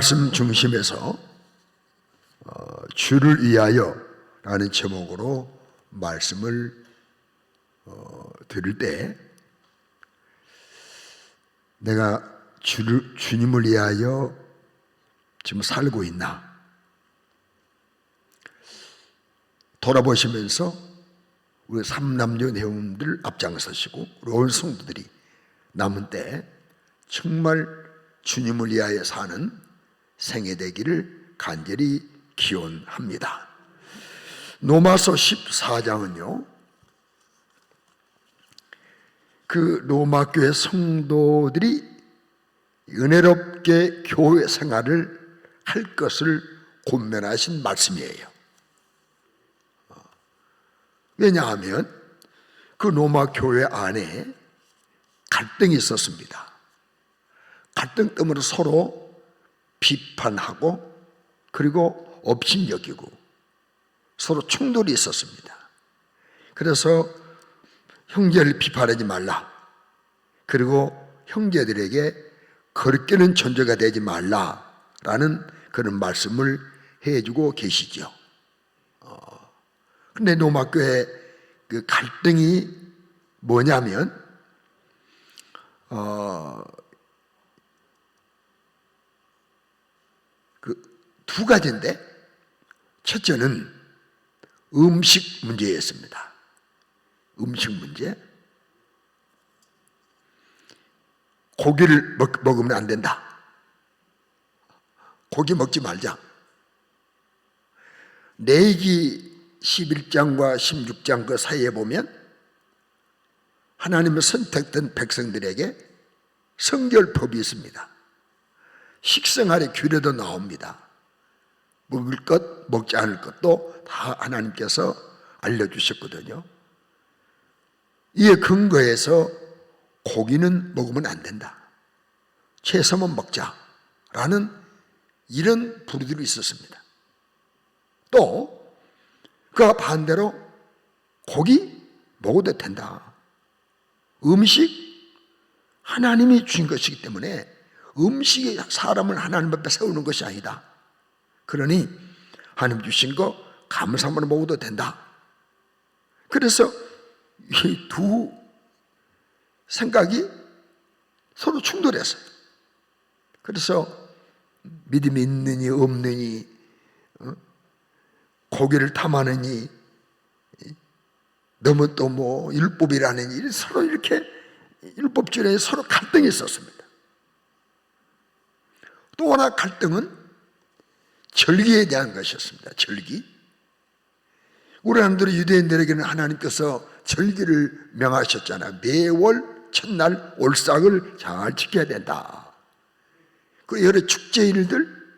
말씀 중심에서 주를 위하여 라는 제목으로 말씀을 들을 때 내가 주님을 위하여 지금 살고 있나 돌아보시면서 우리 삼남녀 내원들 앞장서시고 우리 온 성도들이 남은 때 정말 주님을 위하여 사는 생애 되기를 간절히 기원합니다. 로마서 14장은요, 그 로마 교회 성도들이 은혜롭게 교회 생활을 할 것을 권면하신 말씀이에요. 왜냐하면 그 로마 교회 안에 갈등이 있었습니다. 갈등 때문에 서로 비판하고 그리고 업신여기고 서로 충돌이 있었습니다. 그래서 형제를 비판하지 말라, 그리고 형제들에게 거리끼는 존재가 되지 말라라는 그런 말씀을 해주고 계시죠. 근데 로마 교회 그 갈등이 뭐냐면 그 두 가지인데, 첫째는 음식 문제였습니다. 음식 문제. 고기를 먹으면 안 된다. 고기 먹지 말자. 레위기 11장과 16장 그 사이에 보면 하나님의 선택된 백성들에게 성결법이 있습니다. 식생활의 규례도 나옵니다. 먹을 것, 먹지 않을 것도 다 하나님께서 알려주셨거든요. 이에 근거해서 고기는 먹으면 안 된다, 채소만 먹자라는 이런 부류들이 있었습니다. 또 그와 반대로 고기 먹어도 된다. 음식 하나님이 주신 것이기 때문에 음식이 사람을 하나님 앞에 세우는 것이 아니다. 그러니 하나님 주신 거 감사함으로 먹어도 된다. 그래서 이 두 생각이 서로 충돌했어요. 그래서 믿음이 있느니 없느니, 고기를 탐하느니, 너무 또 뭐 율법이라느니, 서로 이렇게 율법주의에 서로 갈등이 있었습니다. 또 하나 갈등은 절기에 대한 것이었습니다. 절기. 우리 사람들은 유대인들에게는 하나님께서 절기를 명하셨잖아요. 매월 첫날 올삭을 잘 지켜야 된다. 그 여러 축제일들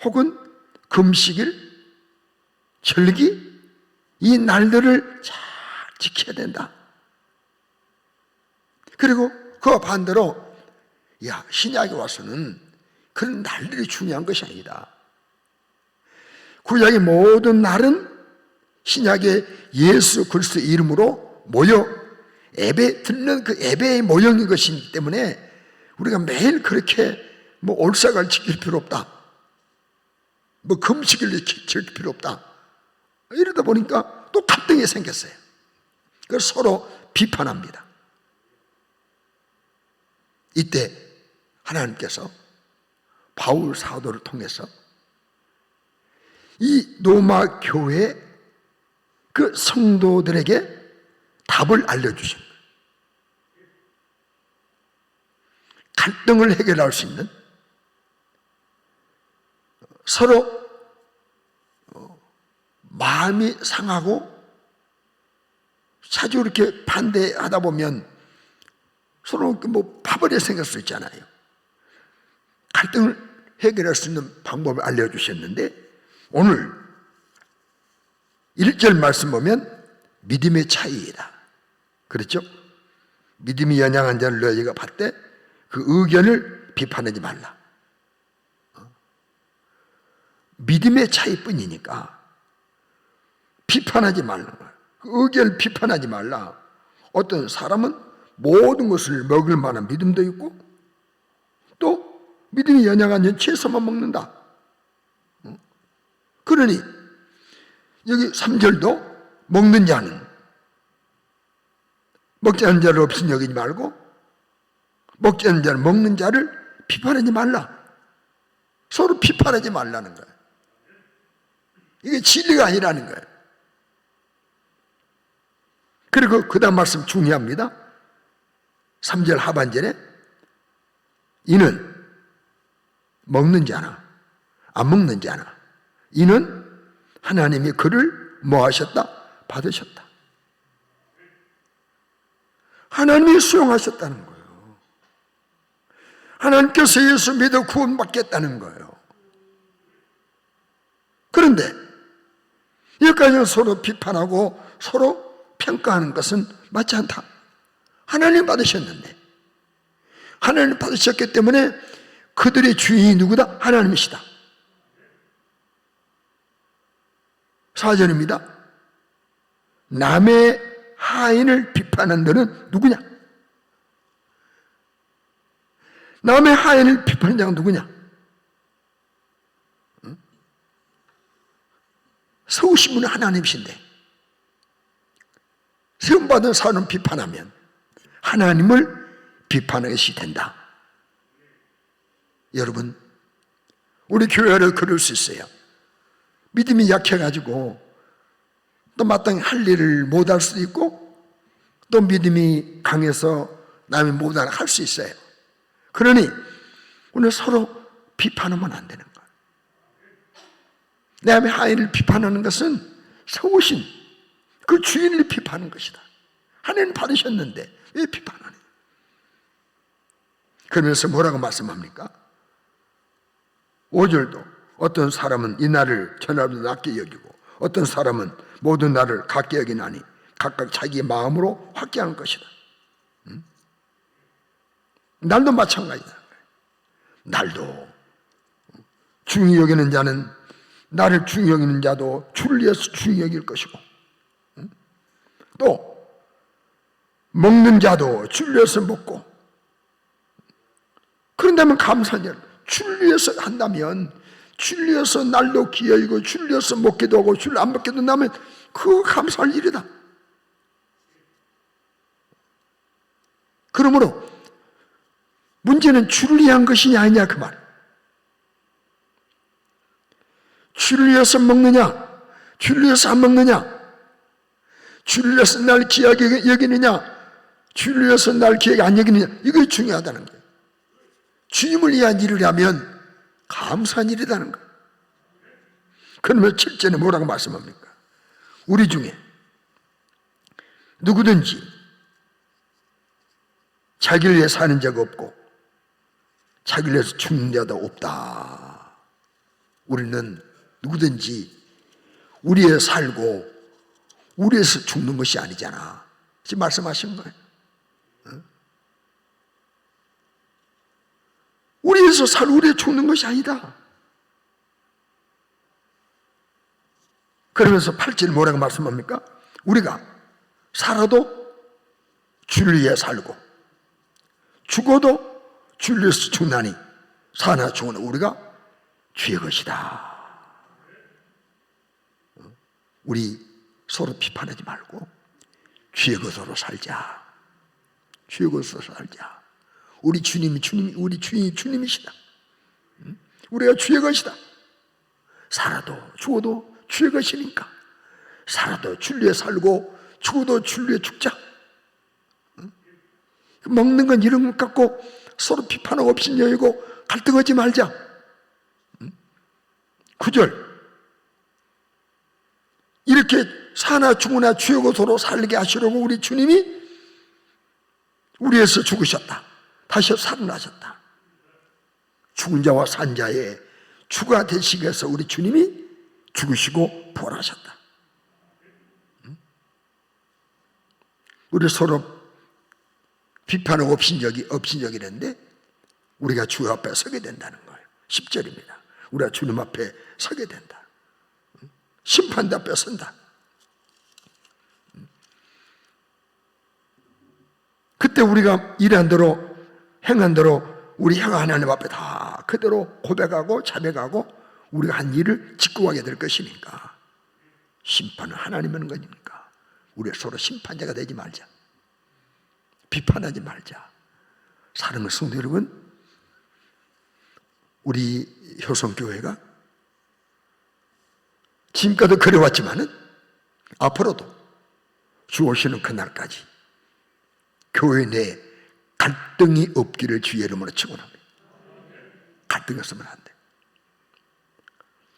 혹은 금식일, 절기, 이 날들을 잘 지켜야 된다. 그리고 그와 반대로 신약에 와서는 그런 날들이 중요한 것이 아니다. 구약의 모든 날은 신약의 예수 그리스도의 이름으로 모여 예배 드리는 그 예배의 모형인 것이기 때문에 우리가 매일 그렇게 뭐 올삭을 지킬 필요 없다, 뭐 금식을 지킬 필요 없다, 이러다 보니까 또 갈등이 생겼어요. 그래서 서로 비판합니다. 이때 하나님께서 바울 사도를 통해서 이 로마 교회 그 성도들에게 답을 알려주신 거예요. 갈등을 해결할 수 있는, 서로 마음이 상하고 자주 이렇게 반대하다 보면 서로 뭐 파벌이 생길 수 있잖아요. 갈등을 해결할 수 있는 방법을 알려주셨는데, 오늘 1절 말씀 보면 믿음의 차이이다 그랬죠? 믿음이 연약한 자를 너희가 봤되 그 의견을 비판하지 말라. 믿음의 차이뿐이니까 비판하지 말라. 그 의견을 비판하지 말라. 어떤 사람은 모든 것을 먹을 만한 믿음도 있고 또 믿음이 연약한 자 채소만 먹는다. 그러니 여기 3절도 먹는 자는 먹지 않는 자를 없인 여기지 말고 먹지 않는 자는 먹는 자를 비판하지 말라. 서로 비판하지 말라는 거예요. 이게 진리가 아니라는 거예요. 그리고 그 다음 말씀 중요합니다. 3절 하반절에 이는 먹는 자나 안 먹는 자나 이는 하나님이 그를 뭐 하셨다? 받으셨다. 하나님이 수용하셨다는 거예요. 하나님께서 예수 믿어 구원받겠다는 거예요. 그런데 여기까지 서로 비판하고 서로 평가하는 것은 맞지 않다. 하나님 받으셨는데 하나님 받으셨기 때문에 그들의 주인이 누구다? 하나님이시다. 4절입니다. 남의 하인을 비판한 너는 누구냐? 남의 하인을 비판한 자가 누구냐? 세우신 분은 하나님이신데 세움받은 사람을 비판하면 하나님을 비판하게 된다. 여러분, 우리 교회를 그럴 수 있어요. 믿음이 약해가지고 또 마땅히 할 일을 못할 수도 있고 또 믿음이 강해서 남이 못하게 할 수 있어요. 그러니 오늘 서로 비판하면 안 되는 거예요. 남의 하인을 비판하는 것은 세우신 그 주인을 비판하는 것이다. 하나님 받으셨는데 왜 비판하냐? 그러면서 뭐라고 말씀합니까? 5절도 어떤 사람은 이 날을 전날보다 낮게 여기고 어떤 사람은 모든 날을 같게 여기나니 각각 자기 마음으로 확정한 것이다. 날도 마찬가지다. 날도 중히 여기는 자는 나를 중히 여기는 자도 주를 위해서 중히 여길 것이고 또 먹는 자도 주를 위해서 먹고 그런다면 감사한 일 주를 위해서 한다면 주를 위해서 날도 기어이고 주를 위해서 먹기도 하고 주를 안 먹기도 한다면 그거 감사할 일이다. 그러므로 문제는 주를 위한 것이냐 아니냐 그 말. 주를 위해서 먹느냐 주를 위해서 안 먹느냐 주를 위해서 날 귀하게 여기느냐 주를 위해서 날 귀하게 안 여기느냐 이게 중요하다는 거예요. 주님을 위한 일을 하면 감사한 일이라는 거예요. 그러면 7절에 뭐라고 말씀합니까? 우리 중에 누구든지 자기를 위해 사는 자가 없고 자기를 위해서 죽는 자도 없다. 우리는 누구든지 우리 위해 살고 우리 위해서 죽는 것이 아니잖아. 지금 말씀하신 거예요. 우리 위해서 살고 우리 위해 죽는 것이 아니다. 그러면서 8절 뭐라고 말씀합니까? 우리가 살아도 주를 위해 살고 죽어도 주를 위해서 죽나니 사나 죽으나 우리가 주의 것이다. 우리 서로 비판하지 말고 주의 것으로 살자. 주의 것으로 살자. 우리 주님이 우리 주인이 주님이시다. 우리가 주의 것이다. 살아도 죽어도 주의 것이니까 살아도 주를 위해 살고 죽어도 주를 위해 죽자. 먹는 건 이런 것 갖고 서로 비판하고 없인 여이고 갈등하지 말자. 9절 이렇게 사나 죽으나 주의 것으로 살게 하시려고 우리 주님이 우리에서 죽으셨다. 다시 살아나셨다. 죽은 자와 산 자의 주가 되시기 위해서 우리 주님이 죽으시고 부활하셨다. 우리 서로 비판하고 업신적이랬는데 우리가 주 앞에 서게 된다는 거예요. 10절입니다. 우리가 주님 앞에 서게 된다. 심판대 앞에 선다. 그때 우리가 일한 대로 행한 대로 우리 형 하나님 앞에 다 그대로 고백하고 자백하고 우리가 한 일을 짓고 가게 될 것이니까 심판은 하나님 하는 거니까 우리 서로 심판자가 되지 말자. 비판하지 말자. 사랑하는 성도 여러분, 우리 효성교회가 지금까지 그래왔지만은 앞으로도 주 오시는 그날까지 교회 내에 갈등이 없기를 주의 이름으로 축원합니다. 갈등이 없으면 안 돼.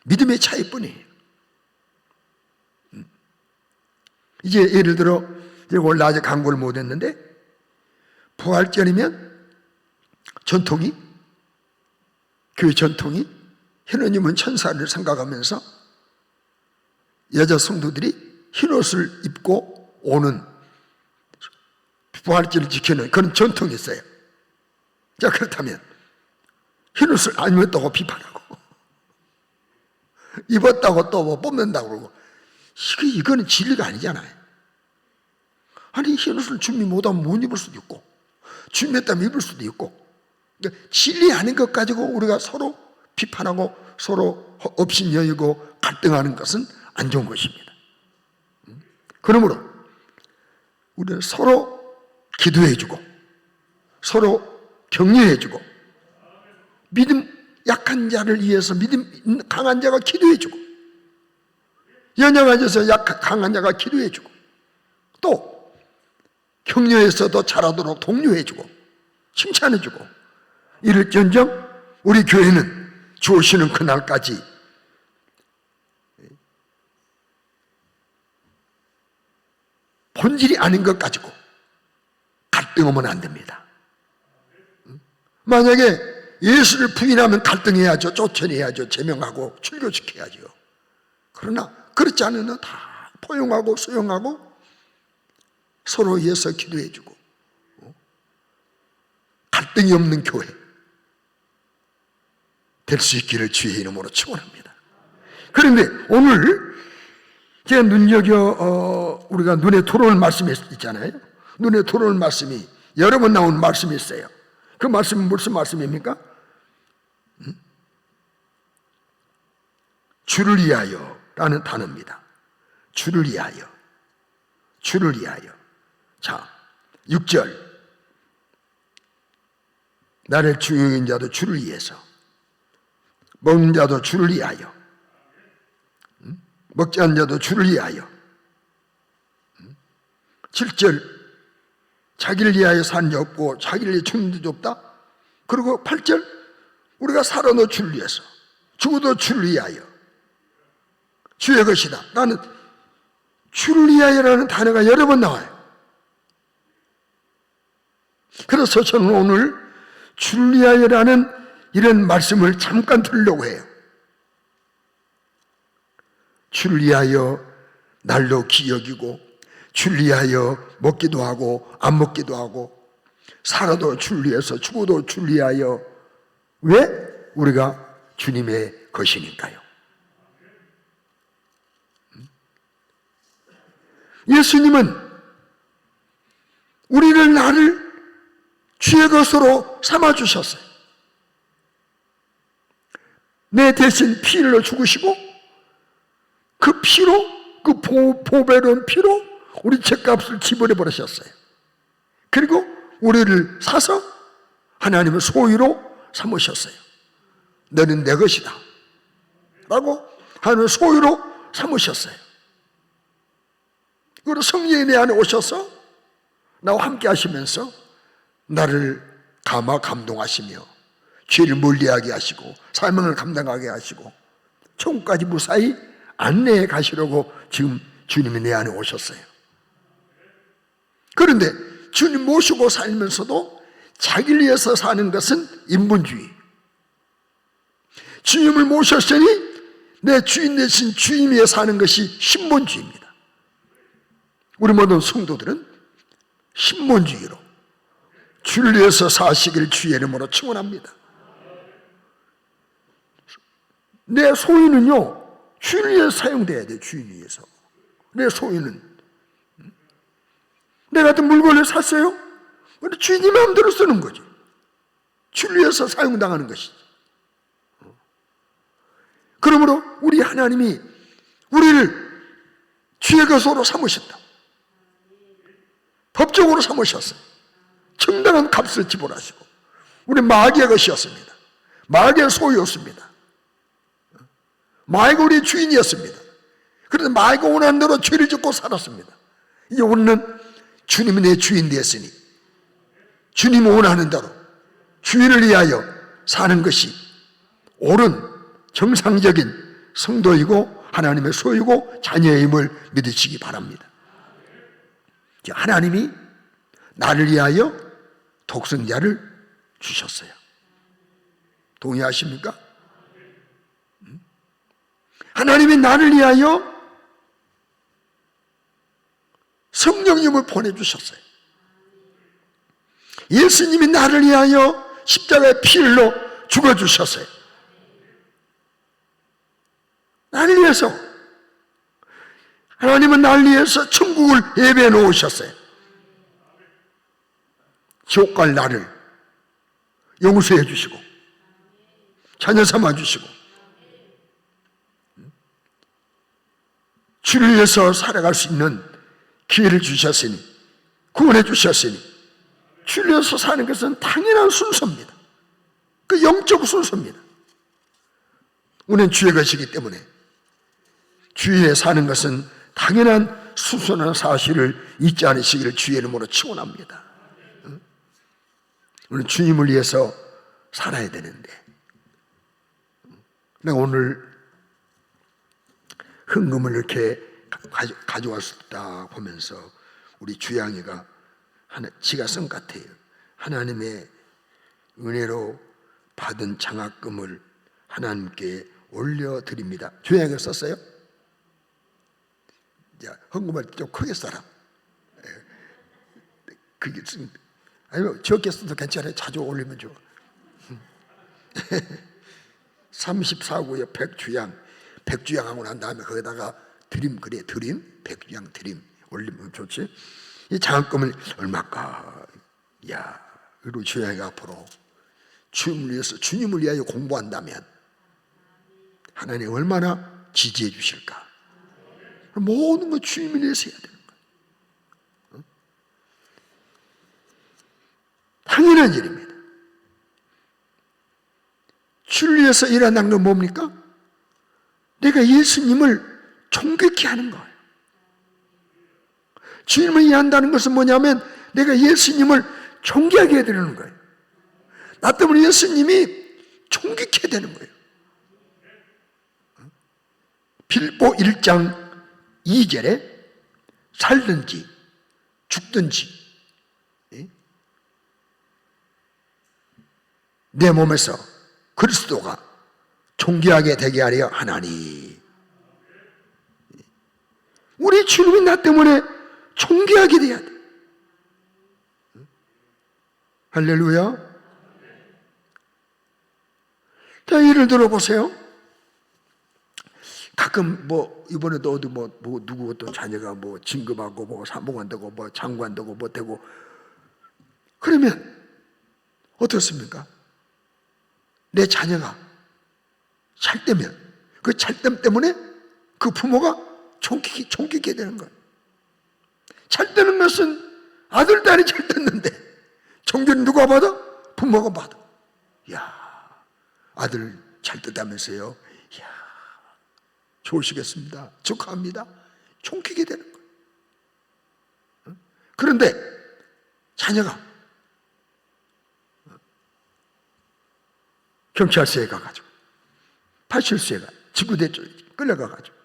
믿음의 차이뿐이에요. 이제 예를 들어 오늘 낮에 강구를 못했는데 부활절이면 전통이 교회 전통이 현우님은 천사를 생각하면서 여자 성도들이 흰옷을 입고 오는 부활절을 지키는 그런 전통이 있어요. 자, 그렇다면 흰옷을 안 입었다고 비판하고 입었다고 또 뭐 뽑는다고 그러고 이거는 진리가 아니잖아요. 아니 흰옷을 준비 못하면 못 입을 수도 있고 준비했다면 입을 수도 있고 그러니까 진리 아닌 것 가지고 우리가 서로 비판하고 서로 업신여기고 갈등하는 것은 안 좋은 것입니다. 그러므로 우리는 서로 기도해주고 서로 격려해주고 믿음 약한 자를 위해서 믿음 강한 자가 기도해주고 연약한 자에서 강한 자가 기도해주고 또 격려해서도 잘하도록 독려해주고 칭찬해주고 이럴지언정 우리 교회는 주 오시는 그날까지 본질이 아닌 것 가지고 갈등하면 안 됩니다. 만약에 예수를 부인하면 갈등해야죠. 쫓아내야죠. 제명하고 출교시켜야죠. 그러나 그렇지 않으면 다 포용하고 수용하고 서로 위해서 기도해주고 갈등이 없는 교회 될 수 있기를 주의 이름으로 축원합니다. 그런데 오늘 제가 눈여겨 우리가 눈에 들어올 말씀이 있잖아요. 눈에 들어올 말씀이 여러 번 나온 말씀이 있어요. 그 말씀은 무슨 말씀입니까? 주를 위하여 라는 단어입니다. 주를 위하여. 주를 위하여. 자, 6절. 나를 주인 자도 주를 위해서. 먹는 자도 주를 위하여. 먹지 않는 자도 주를 위하여. 7절. 자기를 위하여 사는 자 없고 자기를 위해 죽는 자도 없다. 그리고 8절. 우리가 살아도 주를 위해서. 죽어도 주를 위하여. 주의 것이다. 나는 주를 위하여라는 단어가 여러 번 나와요. 그래서 저는 오늘 주를 위하여라는 이런 말씀을 잠깐 들으려고 해요. 주를 위하여 날로 기여기고 주를 위하여 먹기도 하고 안 먹기도 하고 살아도 주를 위해서 죽어도 주를 위하여. 왜? 우리가 주님의 것이니까요. 예수님은 우리를 나를 주의 것으로 삼아주셨어요. 내 대신 피를 흘려 죽으시고 그 피로 그 보배로운 피로 우리 죄값을 지불해 버리셨어요. 그리고 우리를 사서 하나님의 소유로 삼으셨어요. 너는 내 것이다 라고 하나님의 소유로 삼으셨어요. 그리고 성령이 내 안에 오셔서 나와 함께 하시면서 나를 감동하시며 죄를 멀리하게 하시고 사명을 감당하게 하시고 천국까지 무사히 안내해 가시려고 지금 주님이 내 안에 오셨어요. 그런데 주님 모시고 살면서도 자기를 위해서 사는 것은 인본주의. 주님을 모셨으니 내 주인 대신 주인 위해 사는 것이 신본주의입니다. 우리 모든 성도들은 신본주의로 주를 위해서 사시길 주의 이름으로 축원합니다. 내 소유는요 주를 위해서 사용돼야 돼. 주인 위해서. 내 소유는 내 같은 물건을 샀어요? 근데 주인이 마음대로 쓰는 거지. 주를 위해서 사용당하는 것이지. 우리 하나님이 우리를 주의 것으로 삼으셨다. 법적으로 삼으셨어요. 정당한 값을 지불하시고 우리 마귀의 것이었습니다. 마귀의 소유였습니다. 마귀가 우리의 주인이었습니다. 그런데 마귀가 원하는 대로 죄를 짓고 살았습니다. 이제 우리는 주님이 내 주인 되었으니 주님이 원하는 대로 주인을 위하여 사는 것이 옳은 정상적인 성도이고 하나님의 소유고 자녀임을 믿으시기 바랍니다. 하나님이 나를 위하여 독생자를 주셨어요. 동의하십니까? 하나님이 나를 위하여 성령님을 보내주셨어요. 예수님이 나를 위하여 십자가의 피를 흘려 죽어주셨어요. 나를 위해서. 하나님은 나를 위해서 천국을 예배해 놓으셨어요. 지옥 갈 나를 용서해 주시고 자녀 삼아 주시고 주를 위해서 살아갈 수 있는 기회를 주셨으니, 구원해 주셨으니 주를 위해서 사는 것은 당연한 순서입니다. 그 영적 순서입니다. 우리는 주의 것이기 때문에 주위에 사는 것은 당연한 순서라는 사실을 잊지 않으시기를 주의 이름으로 축원합니다. 우리는 주님을 위해서 살아야 되는데, 내가 오늘 헌금을 이렇게 가져왔다 보면서 우리 주양이가 지가 쓴 것 같아요. 하나님의 은혜로 받은 장학금을 하나님께 올려드립니다. 주양이가 썼어요? 헌금할 때 좀 크게 써라. 그게 아니면 적게 써도 괜찮아요. 자주 올리면 좋아. 34구에 백주양하고 난 다음에 거기다가 드림, 그래 드림, 백주양 드림 올리면 좋지. 이 장학금을 얼마까? 야, 그리고 주양이가 앞으로 주님을 위하여 공부한다면 하나님 얼마나 지지해 주실까? 모든 거 주님을 위해서 해야 되는 거예요. 당연한 일입니다. 주를 위해서 일한다는 건 뭡니까? 내가 예수님을 존귀케 하는 거예요. 주님을 위한다는 것은 뭐냐면 내가 예수님을 존귀하게 해드리는 거예요. 나 때문에 예수님이 존귀케 되는 거예요. 빌보 1장 2절에 살든지 죽든지 내 몸에서 그리스도가 존귀하게 되게 하려 하나니. 우리 주님이 나 때문에 존귀하게 돼야 돼. 할렐루야. 자, 예를 들어보세요. 가끔 이번에도 어디 누구 어떤 자녀가 진급하고 사무관 되고 장관 되고 되고 그러면 어떻습니까? 내 자녀가 찰때면 그 찰댐 때문에 그 부모가 존귀게 되는 거예요. 찰뜨는 것은 아들, 딸이 찰떴는데 존귀는 누가 받아? 부모가 받아. 이야, 아들 찰떴다면서요? 이야, 좋으시겠습니다. 축하합니다. 존귀게 되는 거예요. 그런데 자녀가 경찰서에 가가지고 파출소에 지구대 쪽에 끌려가가지고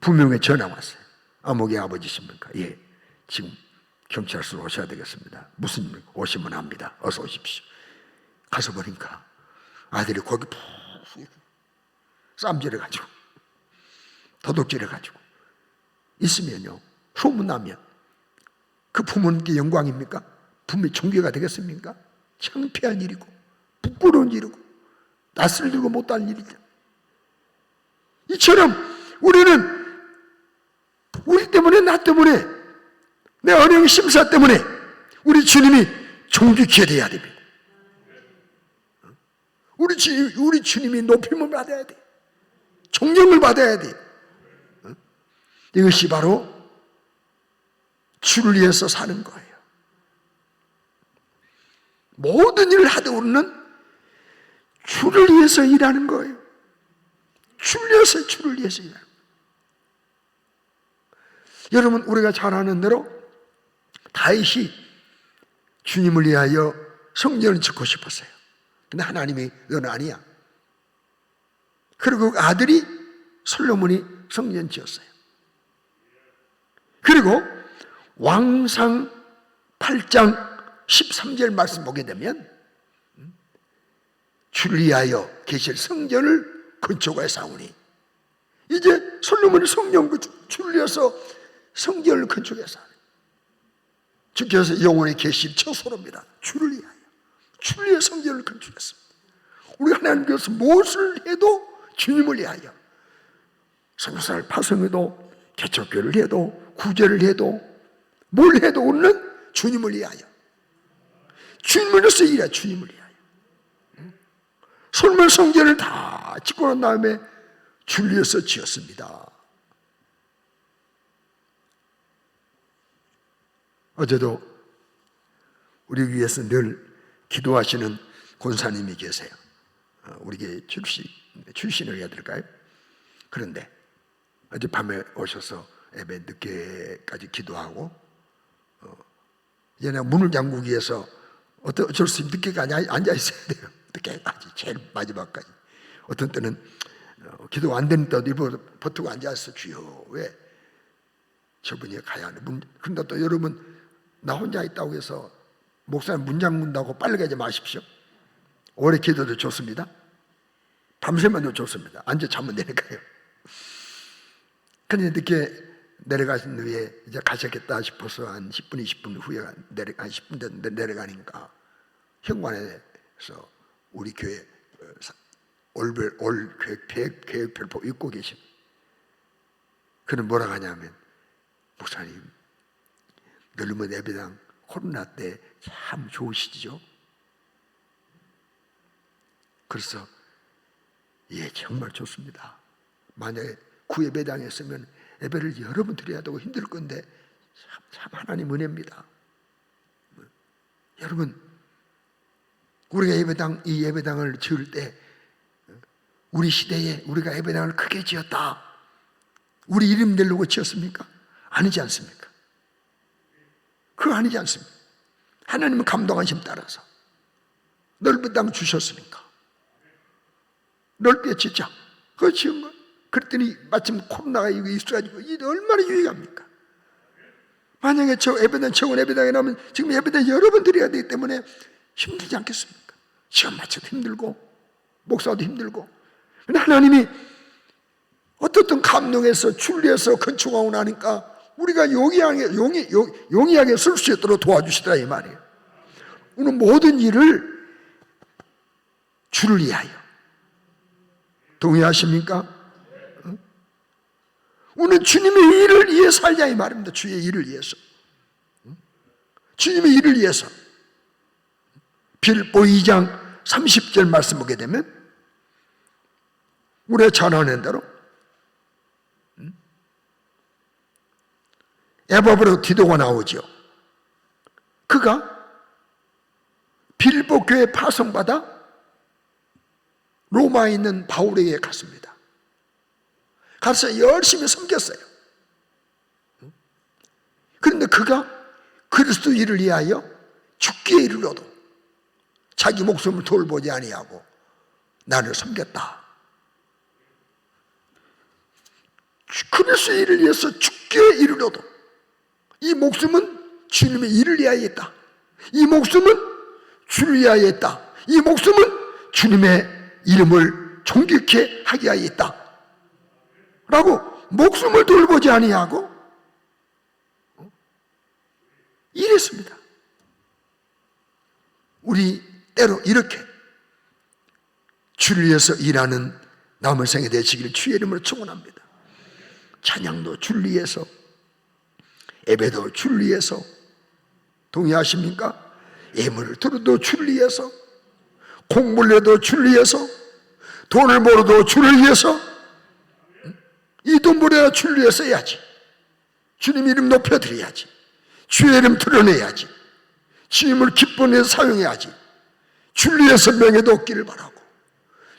부명의 전화 왔어요. 아무개 아버지십니까? 예, 지금 경찰서로 오셔야 되겠습니다. 무슨 일 오시면 합니다. 어서 오십시오. 가서 보니까 아들이 거기 푹 쌈질해가지고 도둑질해가지고 있으면요, 소문나면 그 부모님께 영광입니까? 부모의 존귀가 되겠습니까? 창피한 일이고 부끄러운 일이고 낯을 들고 못할 일이죠. 이처럼 우리는 우리 때문에, 나 때문에, 내 어려운 심사 때문에 우리 주님이 존귀케 돼야 됩니다. 우리 주님이 높임을 받아야 돼. 존경을 받아야 돼요. 이것이 바로 주를 위해서 사는 거예요. 모든 일을 하다 우리는 주를 위해서 일하는 거예요. 주를 위해서 일하는 거예요. 여러분, 우리가 잘 아는 대로 다윗이 주님을 위하여 성전을 짓고 싶었어요. 근데 하나님이 너는 아니야. 그리고 아들이 솔로몬이 성전 지었어요. 그리고 왕상 8장 13절 말씀 보게 되면 주를 위하여 계실 성전을 건축하여 사오니, 이제 솔로몬이 성전 주를 위해서 성전을 건축해서 주께서 영원히 계실 처소로입니다. 주를 위하여, 주를 위해 성전을 건축했습니다. 우리 하나님께서 무엇을 해도 주님을 위하여, 성살 파송해도 개척교를 해도 구제를 해도 뭘 해도 우리는 주님을 위하여, 주님을 위해서 일해. 주님을 위하여. 솔로몬 성전을 다 짓고 난 다음에 주를 위해서 지었습니다. 어제도 우리 위해서 늘 기도하시는 권사님이 계세요. 우리 교회 출신을 해야 될까요? 그런데 어젯밤에 오셔서 예배 늦게까지 기도하고, 얘네 문을 잠그기 위해서 어쩔 수 없이 늦게까지 앉아 있어야 돼요. 늦게까지, 제일 마지막까지. 어떤 때는 기도 안 되는 때도 버티고 앉아서 주여, 왜 저분이 가야 하는 그런데 또 여러분, 나 혼자 있다고 해서 목사님 문 잠근다고 빨리 가지 마십시오. 오래 기도도 좋습니다. 밤새면도 좋습니다. 앉아 자면 되니까요. 근데 늦게 내려가신 후에 이제 가셨겠다 싶어서 한 10분, 20분 후에 한 10분 됐는데 내려가니까 현관에서 우리 교회 올 계획표를 읽고 계신, 그는 뭐라고 하냐면, 목사님 넓은 예배당 코로나 때 참 좋으시죠? 그래서 예, 정말 좋습니다. 만약에 구예배당에 있으면 예배를 여러 번 드려야 되고 힘들 건데 참 하나님 은혜입니다. 여러분, 우리가 이 예배당을 지을 때 우리 시대에 우리가 예배당을 크게 지었다, 우리 이름 내려고 지었습니까? 아니지 않습니까? 그거 아니지 않습니까? 하나님은 감동하심 따라서 넓은 땅 주셨으니까 넓게 짓자, 그거 지은 거예요. 그랬더니 마침 코로나가 있어가지고 이게 얼마나 유익합니까? 만약에 저 예배당, 청원 예배당에 나오면 지금 예배당 여러 번 드려야 되기 때문에 힘들지 않겠습니까? 시간 맞춰도 힘들고 목사도 힘들고. 근데 하나님이 어떻든 감동해서 준비해서 건축하고 나니까 우리가 용이하게 쓸 수 있도록 도와주시더라, 이 말이에요. 우리는 모든 일을 주를 위하여. 동의하십니까? 우리는 주님의 일을 위해 살자, 이 말입니다. 주의 일을 위해서, 주님의 일을 위해서. 빌보 2장 30절 말씀 보게 되면 우리가 전하는 대로 에바브로 디도가 나오죠. 그가 빌보 교회 파송받아 로마에 있는 바울에게 갔습니다. 가서 열심히 섬겼어요. 그런데 그가 그리스도 일을 위하여 죽기에 이르러도 자기 목숨을 돌보지 아니하고 나를 섬겼다. 그리스도 일을 위해서 죽기에 이르러도 이 목숨은 주님의 일을 위하여 했다. 이 목숨은 주를 위하여 했다. 이 목숨은 주님의 이름을 존귀케 하게 하여 했다 라고 목숨을 돌보지 아니하고 일했습니다. 우리 때로 이렇게 주를 위해서 일하는 남은 생에 되시기를 주의 이름으로 축원합니다. 찬양도 주를 위해서, 예배도 주를 위해서. 동의하십니까? 예물을 들어도 주를 위해서, 공부를 해도 주를 위해서, 돈을 벌어도 주를 위해서, 이 돈벌이나 주를 위해 써야지. 주님 이름 높여드려야지. 주의 이름 드러내야지. 주님을 기쁨에서 사용해야지. 주를 위해서 명예도 얻기를 바라고,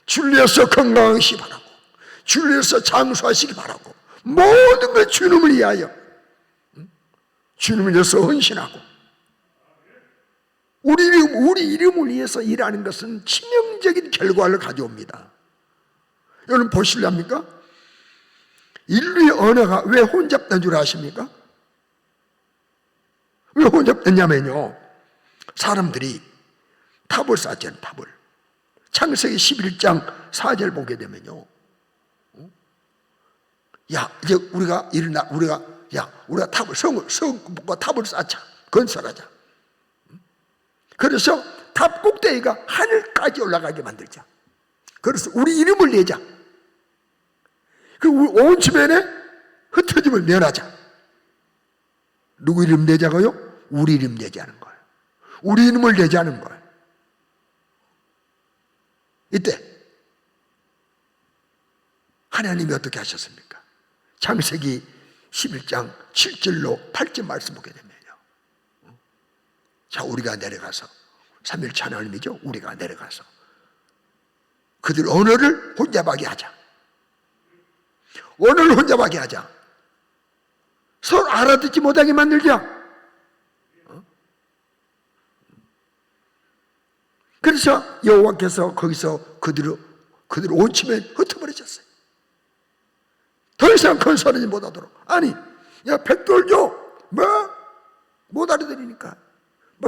주를 위해서 건강하시기 바라고, 주를 위해서 장수하시기 바라고, 모든 걸 주님을 위하여, 주님을 위해서 헌신하고, 우리 이름을 위해서 일하는 것은 치명적인 결과를 가져옵니다. 여러분 보실랍니까? 인류의 언어가 왜 혼잡된 줄 아십니까? 왜 혼잡됐냐면요, 사람들이 탑을 쌓잖아요. 탑을. 창세기 11장 4절 보게 되면요, 야 이제 우리가 성과 탑을 쌓자, 건설하자. 그래서 탑 꼭대기가 하늘까지 올라가게 만들자. 그래서 우리 이름을 내자. 그리고 온 주변에 흩어짐을 면하자. 누구 이름 내자고요? 우리 이름 내자는 거예요. 우리 이름을 내자는 거예요. 이때 하나님이 어떻게 하셨습니까? 창세기 11장 7절로 8절 말씀 보게 되면요, 자, 우리가 내려가서, 3일차 하나님이죠. 우리가 내려가서 그들 언어를 혼잡하게 하자. 언어를 혼잡하게 하자. 서로 알아듣지 못하게 만들자. 그래서 여호와께서 거기서 그들을 온치면 흩어버리셨어요. 더 이상 건설하지 못하도록. 아니, 야, 백돌죠? 못 알아들으니까.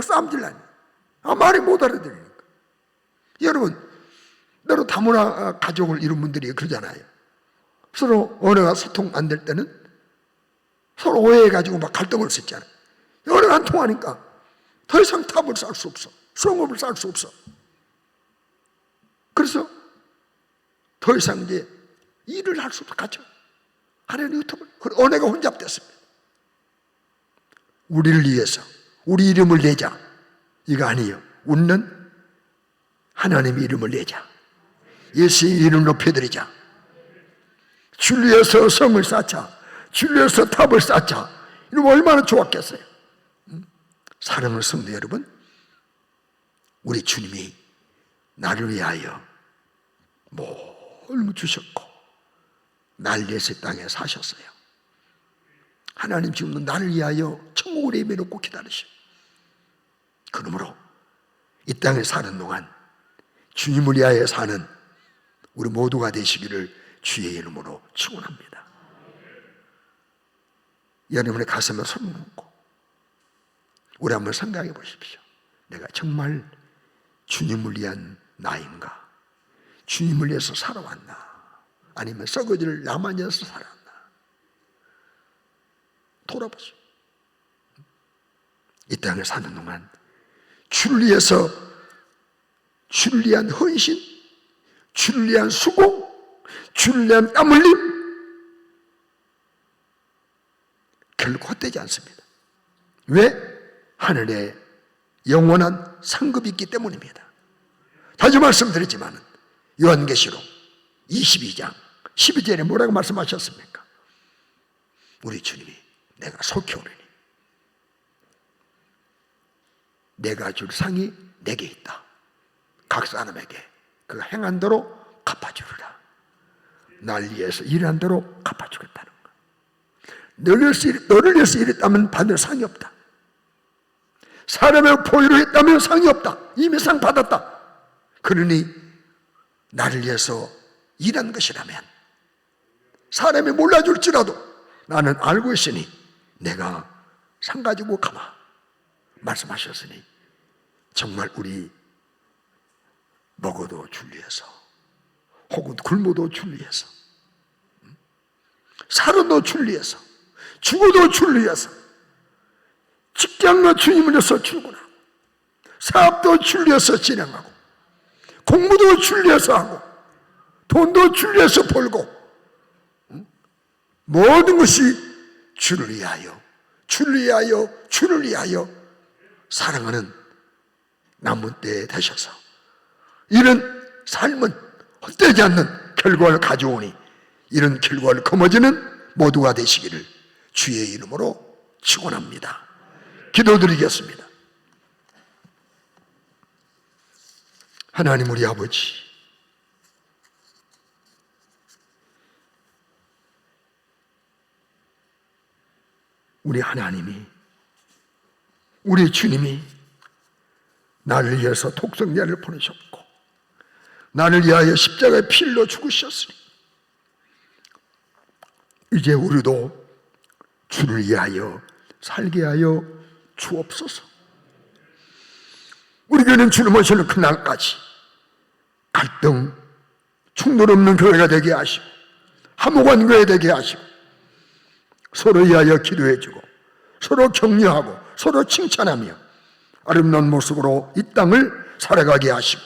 싸움질라니. 말이 못 알아들으니까. 여러분, 너로 다문화 가족을 이룬 분들이 그러잖아요. 서로 언어가 소통 안 될 때는 서로 오해해가지고 막 갈등을 썼잖아요. 언어가 안 통하니까 더 이상 탑을 쌓을 수 없어. 성읍을 쌓을 수 없어. 그래서 더 이상 이제 일을 할 수 없어. 갇혀. 하나님의 흩어버려. 언어가 혼잡됐습니다. 우리를 위해서 우리 이름을 내자. 이거 아니에요. 웃는 하나님의 이름을 내자. 예수의 이름을 높여드리자. 주를 위해서 성을 쌓자. 주를 위해서 탑을 쌓자. 이러면 얼마나 좋았겠어요. 사랑하는 성도 여러분, 우리 주님이 나를 위하여 뭘 주셨고 날 위해서 땅에 사셨어요. 하나님 지금도 나를 위하여 천국을 예비해놓고 기다리셔. 그러므로 이 땅에 사는 동안 주님을 위하여 사는 우리 모두가 되시기를 주의 이름으로 축원합니다. 여러분의 가슴에 손을 얹고 우리 한번 생각해 보십시오. 내가 정말 주님을 위한 나인가? 주님을 위해서 살아왔나? 아니면 썩어질 나만 위해서 살아왔나? 돌아보세요. 이 땅에 사는 동안 주를 위해서, 주를 위한 헌신, 주를 위한 수고, 주를 위한 땀 흘림, 결코 헛되지 않습니다. 왜? 하늘에 영원한 상급이 있기 때문입니다. 자주 말씀드렸지만 요한계시록 22장 12절에 뭐라고 말씀하셨습니까? 우리 주님이 내가 속히 오르니 내가 줄 상이 내게 있다. 각 사람에게 그 행한 대로 갚아주리라. 날 위해서 일한 대로 갚아주겠다는 거야. 너를 위해서 일했다면 받을 상이 없다. 사람의 포위로 했다면 상이 없다. 이미 상 받았다. 그러니 나를 위해서 일한 것이라면 사람이 몰라줄지라도 나는 알고 있으니 내가 상 가지고 가마 말씀하셨으니 정말 우리 먹어도 줄 위해서 혹은 굶어도 줄 위해서 살아도 줄 위해서 죽어도 줄 위해서 직장도 주님을 위해서 출근하고 사업도 줄 위해서 진행하고 공부도 줄 위해서 하고 돈도 줄 위해서 벌고 모든 것이 주를 위하여 주를 위하여 주를 위하여 사랑하는 남은 때 되셔서 이런 삶은 헛되지 않는 결과를 가져오니 이런 결과를 거머쥐는 모두가 되시기를 주의 이름으로 축원합니다. 기도드리겠습니다. 하나님 우리 아버지, 우리 하나님이, 우리 주님이 나를 위해서 독생자를 보내셨고 나를 위하여 십자가에 피 흘려 죽으셨으니 이제 우리도 주를 위하여 살게 하여 주옵소서. 우리 교회는 주님 오시는 그날까지 갈등, 충돌 없는 교회가 되게 하시고 화목한 교회 되게 하시고 서로 위하여 기도해주고 서로 격려하고 서로 칭찬하며 아름다운 모습으로 이 땅을 살아가게 하시고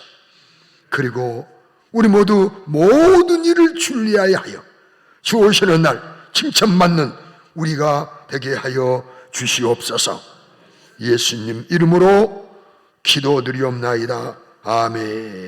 그리고 우리 모두 모든 일을 주를 위하여 하여 주 오시는 날 칭찬받는 우리가 되게 하여 주시옵소서. 예수님 이름으로 기도드리옵나이다. 아멘.